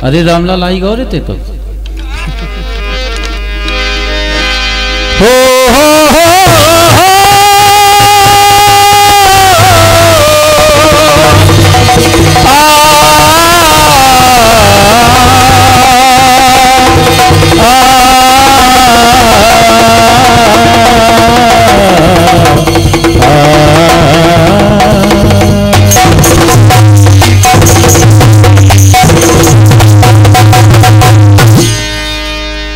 अरे रामलाल आई गौरे थे तो हो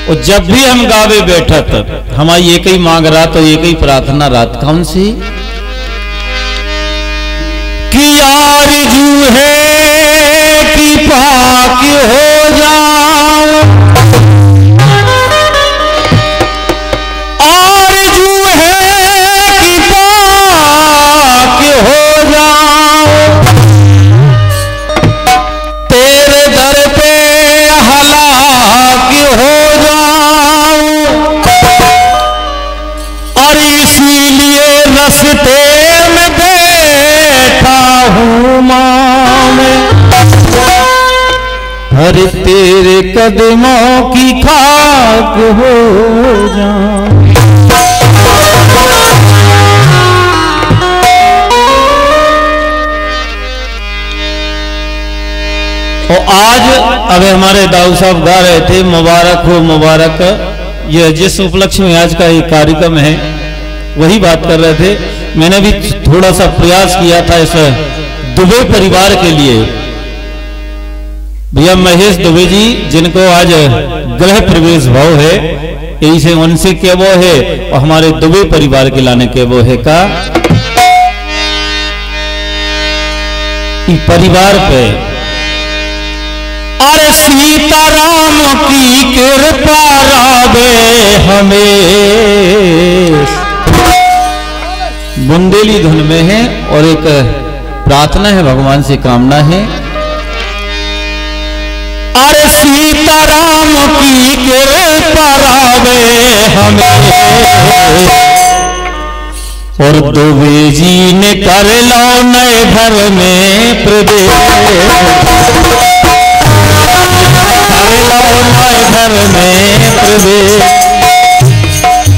और जब भी हम गावे बैठत हमारी एक ही मांग रात और एक ही प्रार्थना रात कौन सी कि आरज़ू है कि पाक हो जाऊं, आरज़ू है कि पाक हो जाऊं, तेरे दर पे हलाक हो जाऊं, और इसीलिए रस्ते में बैठा हूँ माँ में, हर तेरे कदमों की खाक हो जाऊं। और आज अबे हमारे दाऊ साहब गा रहे थे मुबारक हो मुबारक, ये जिस उपलक्ष्य में आज का ये कार्यक्रम है वही बात कर रहे थे। मैंने भी थोड़ा सा प्रयास किया था इस दुबे परिवार के लिए। भैया महेश दुबे जी जिनको आज गृह प्रवेश भाव है यही से उनसे क्या वो है और हमारे दुबे परिवार के लाने के वो है का परिवार पे अरे सीताराम की कृपा रावे हमें, बुंदेली धुन में है और एक प्रार्थना है भगवान से कामना है। अरे सीताराम की कृपा रावे हमें, और दुबे जी ने कर लो नए घर में प्रवेश, घर में प्रवेश,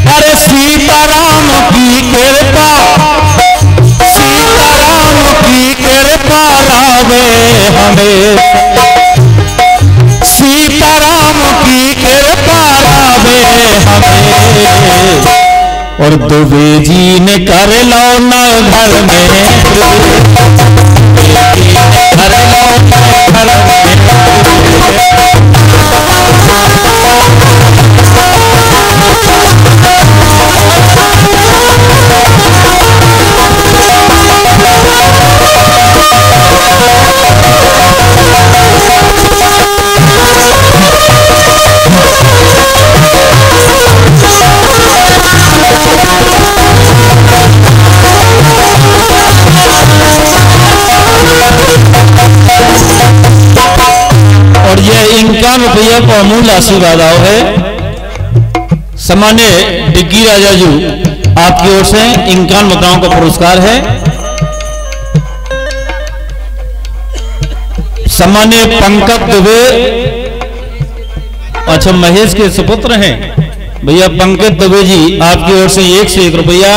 अरे सीताराम की कृपा, सीताराम की कृपा रावे हमें, सीताराम की कृपा रावे हमें, और दुबे जी ने कर लो न घर में प्रवेश, कर लो न घर में रुपया को अमूल आशीर्वाद आओ है। सामान्य डिग्गी राजा जी आपकी ओर से 51 मुद्राओं का पुरस्कार है। सामान्य पंकज दुबे, अच्छा महेश के सुपुत्र हैं भैया पंकज दुबे जी, आपकी ओर से 101 रुपया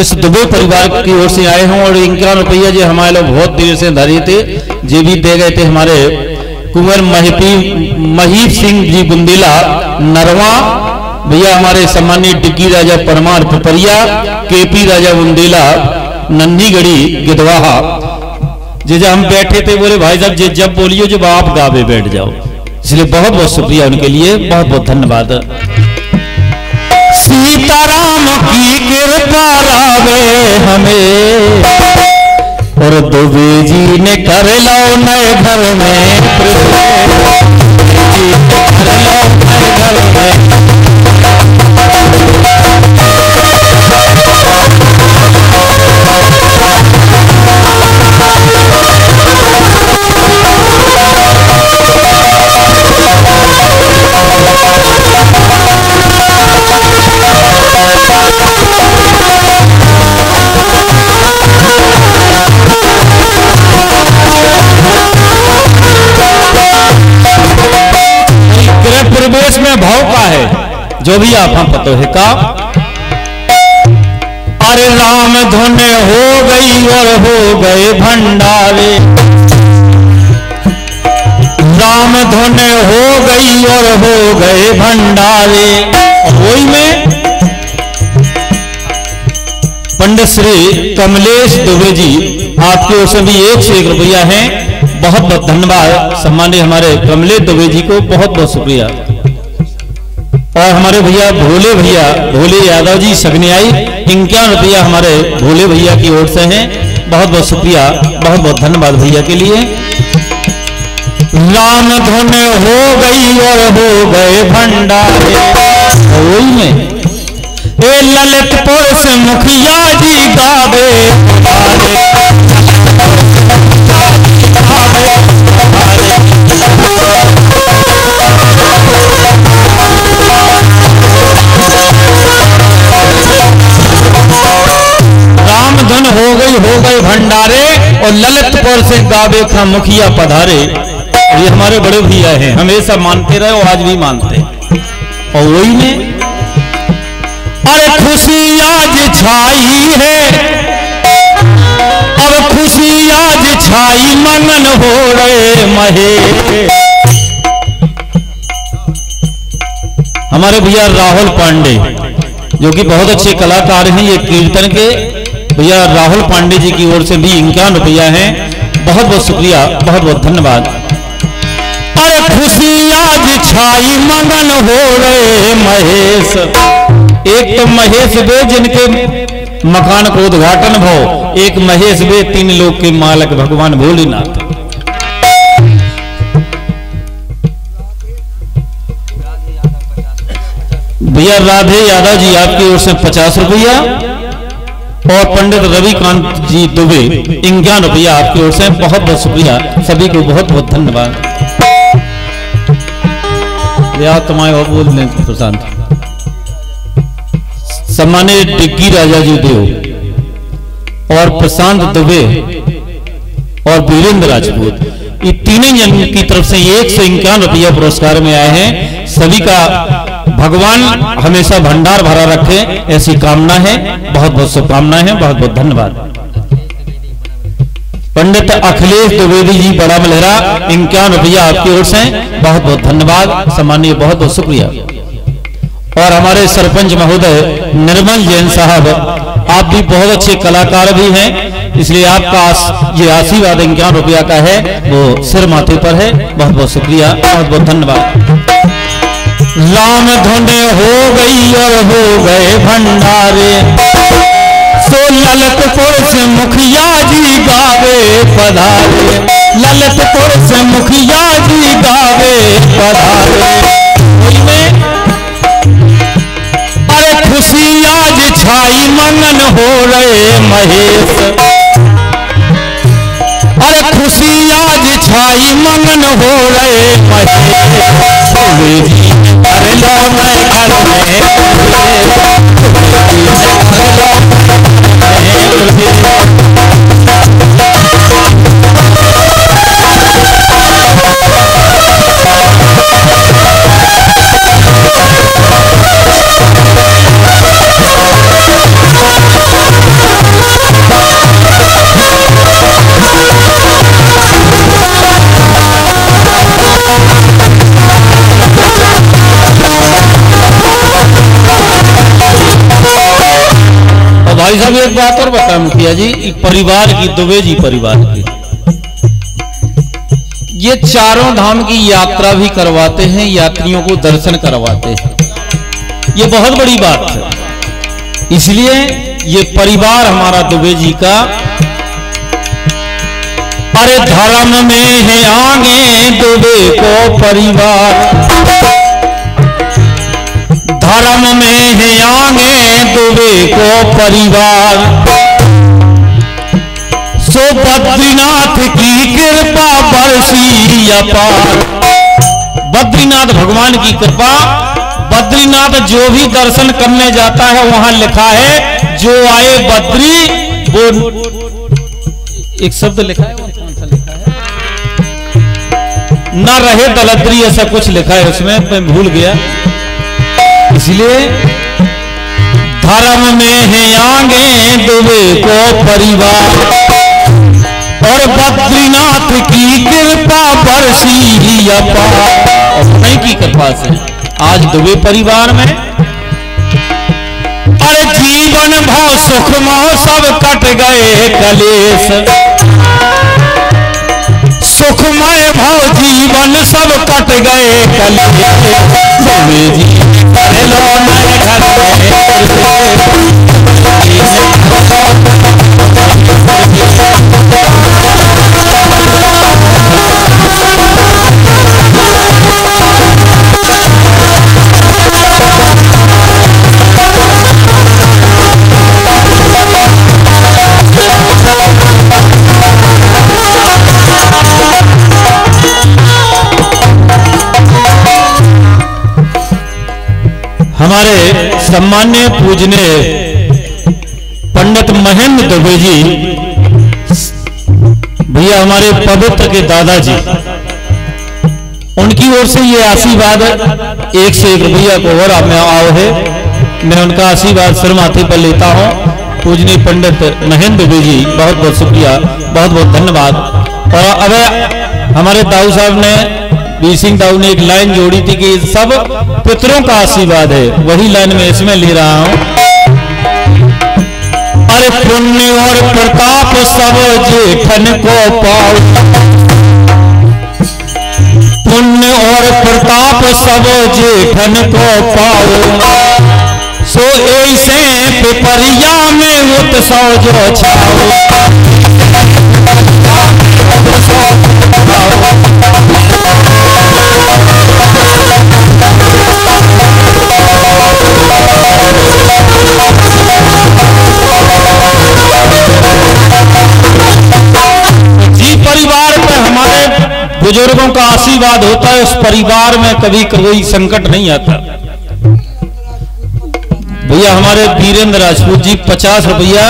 इस दुबे परिवार की ओर से आए हैं। और 51 रुपया जो हमारे लोग बहुत देर से धरे थे जे भी दे गए थे हमारे कुंवर महीप सिंह जी बुंदेला नरवा भैया, हमारे सम्मानित डिग्गी राजा परमार पिपरिया, केपी राजा बुंदेला नन्हीगढ़ी गिदवाहा। जब हम बैठे थे बोले भाई साहब जब बोलियो जब आप गावे बैठ जाओ, इसलिए बहुत बहुत शुक्रिया उनके लिए, बहुत बहुत धन्यवाद। सीताराम की कृपा रावे हमें, और दुबे जी ने कर लो नए घर में प्रवेश, कर लो नए घर में जो भी आप हम पतो है का। अरे राम धुन हो गई और हो गए भंडारे, राम धुन हो गई और हो गए भंडारे। वही में पंडित श्री कमलेश दुबे जी आपकी ओर से भी 101 रुपया है। बहुत बहुत धन्यवाद सम्मानित हमारे कमलेश दुबे जी को, बहुत बहुत शुक्रिया। और हमारे भैया भोले यादव जी सगनियाई 51 रुपया हमारे भोले भैया की ओर से हैं। बहुत बहुत शुक्रिया, बहुत बहुत धन्यवाद भैया के लिए। राम धुन हो गई और हो गए भंडारे। वही में ए ललितपुर से मुखिया जी गावे, राम धुन हो गए भंडारे और ललितपुर से गावे खा मुखिया पधारे। ये हमारे बड़े भैया हैं, हमेशा मानते रहे और आज भी मानते। और वही में अरे खुशी आज छाई है, अब खुशी आज छाई मंगन हो रहे महे। हमारे भैया राहुल पांडे जो कि बहुत अच्छे कलाकार हैं, ये कीर्तन के भैया राहुल पांडे जी की ओर से भी 51 रुपया है। बहुत बहुत शुक्रिया, बहुत बहुत धन्यवाद। अरे खुशी आज छाई मंगन हो रहे महेश। एक तो महेश वे जिनके मकान को उद्घाटन भो, एक महेश वे 3 लोक के मालक भगवान भोलेनाथ। भैया राधे यादव जी आपकी ओर से 50 रुपया और पंडित रविकांत जी दुबे 51 रुपया आपकी ओर से। बहुत बहुत शुक्रिया, सभी को बहुत बहुत धन्यवाद। तुम्हारे बोल प्रशांत सम्मानित डिग्गी राजा जी देव और प्रशांत दुबे और वीरेंद्र राजपूत, ये तीनों जन की तरफ से 151 रुपया पुरस्कार में आए हैं। सभी का भगवान हमेशा भंडार भरा रखे, ऐसी कामना है। बहुत बहुत शुभकामनाएं हैं, बहुत बहुत धन्यवाद। पंडित अखिलेश द्विवेदी जी बड़ा मलहरा 51 रुपया आपकी ओर से, बहुत बहुत धन्यवाद सम्मानीय, बहुत बहुत शुक्रिया। और हमारे सरपंच महोदय निर्मल जैन साहब, आप भी बहुत अच्छे कलाकार भी हैं, इसलिए आपका ये आशीर्वाद 51 रुपया का है, वो सिर माथे पर है। बहुत बहुत शुक्रिया, बहुत बहुत धन्यवाद। राम धुन हो गई और हो गए भंडारे, सो ललितपुर से मुखिया जी गावे पधारे, ललितपुर से मुखिया जी गावे पधारे। अरे खुशी आज छाई मंगन हो रहे महेश, अरे खुशी आज छाई मंगन हो रहे महेश। अरे लो मैं घर में भाई साहब एक बात और बता मुखिया जी, परिवार की दुबे जी परिवार की ये चारों धाम की यात्रा भी करवाते हैं, यात्रियों को दर्शन करवाते हैं, ये बहुत बड़ी बात है। इसलिए ये परिवार हमारा दुबे जी का, अरे धर्म में है आगे दुबे को परिवार, धर्म में है आगे दुबे को परिवार, सो बद्रीनाथ की कृपा बरसी अपार। बद्रीनाथ भगवान की कृपा, बद्रीनाथ जो भी दर्शन करने जाता है वहां लिखा है जो आए बद्री वो, एक शब्द लिखा है, कौन सा लिखा है, न रहे दलद्री, ऐसा कुछ लिखा है उसमें, मैं भूल गया। इसलिए धर्म में है आगे दुबे को परिवार, और बद्रीनाथ की कृपा बरसी अपार। और नहीं की कृपा से आज दुबे परिवार में अरे जीवन भाव सुख मोह सब कट गए कलेश, सुखमय भाव जीवन सब कट गए कलेश। दुबे जी कर लो नए घर में हमारे सम्मान्य पूजनीय पंडित महेंद्र दुबे जी भैया, हमारे पवित्र के दादाजी, उनकी ओर से ये आशीर्वाद 101 रुपया को और आप में आओ है। मैं उनका आशीर्वाद सिर माथे पर लेता हूँ। पूजनीय पंडित महेंद्र दुबे जी, बहुत बहुत शुक्रिया, बहुत बहुत धन्यवाद। और अब हमारे दाऊ साहब ने, वीर सिंह दाऊ ने एक लाइन जोड़ी थी कि सब पितरों का आशीर्वाद है, वही लाइन में इसमें ले रहा हूं। अरे पुण्य और प्रताप सब जेठन को पाओ, पुण्य और प्रताप सब जेठन को पाओ, सो ऐसे पिपरिया में उत्सव जो छाओ। परिवार में हमारे बुजुर्गों का आशीर्वाद होता है, उस परिवार में कभी कोई संकट नहीं आता। भैया हमारे वीरेंद्र राजपूत जी 50 रुपया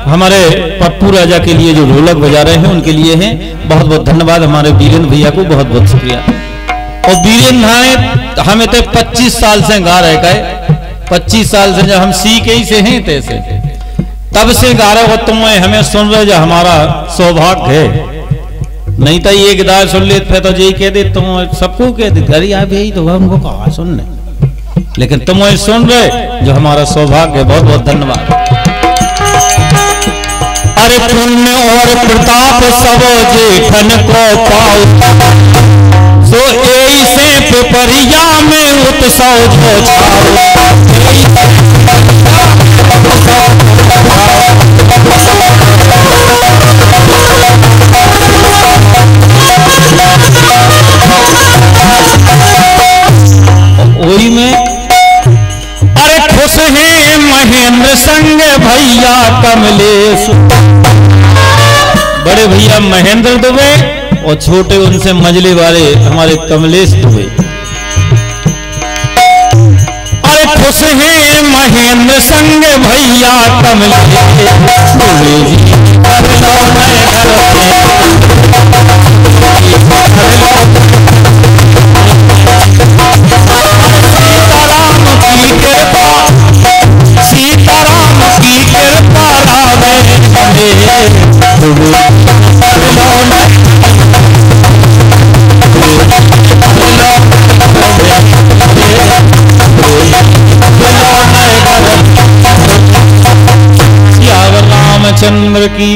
हमारे पप्पू राजा के लिए जो ढोलक बजा रहे हैं उनके लिए हैं। बहुत बहुत धन्यवाद हमारे वीरेंद्र भैया को, बहुत बहुत शुक्रिया। और वीरेंद्र हमें तो 25 साल से गा रहे गए, 25 साल से जब हम सीखे ही से हैं तैसे तब से गा रहे हो। तुम हमें सुन रहे जो हमारा सौभाग्य है, नहीं तो ये गिदार सुन लेते तो यही कह दे, तुम सबको कह दे घर आ भी तो हमको कहा सुनने, लेकिन तुम सुन रहे जो हमारा सौभाग्य है। बहुत बहुत धन्यवाद। अरे पुण्य और प्रताप सब जेठन को पाओ, सो ऐसे पिपरिया में उत्सव जो छाओ। वही में अरे खुश हैं महेंद्र संग भैया कमलेश, बड़े भैया महेंद्र दुबे और छोटे उनसे मजले वाले हमारे कमलेश दुबे। अरे खुश हैं महेंद्र संग भैया कमलेश, दुबे जी कर लो नए घर में। सीताराम की कृपा रावे रामचंद्र की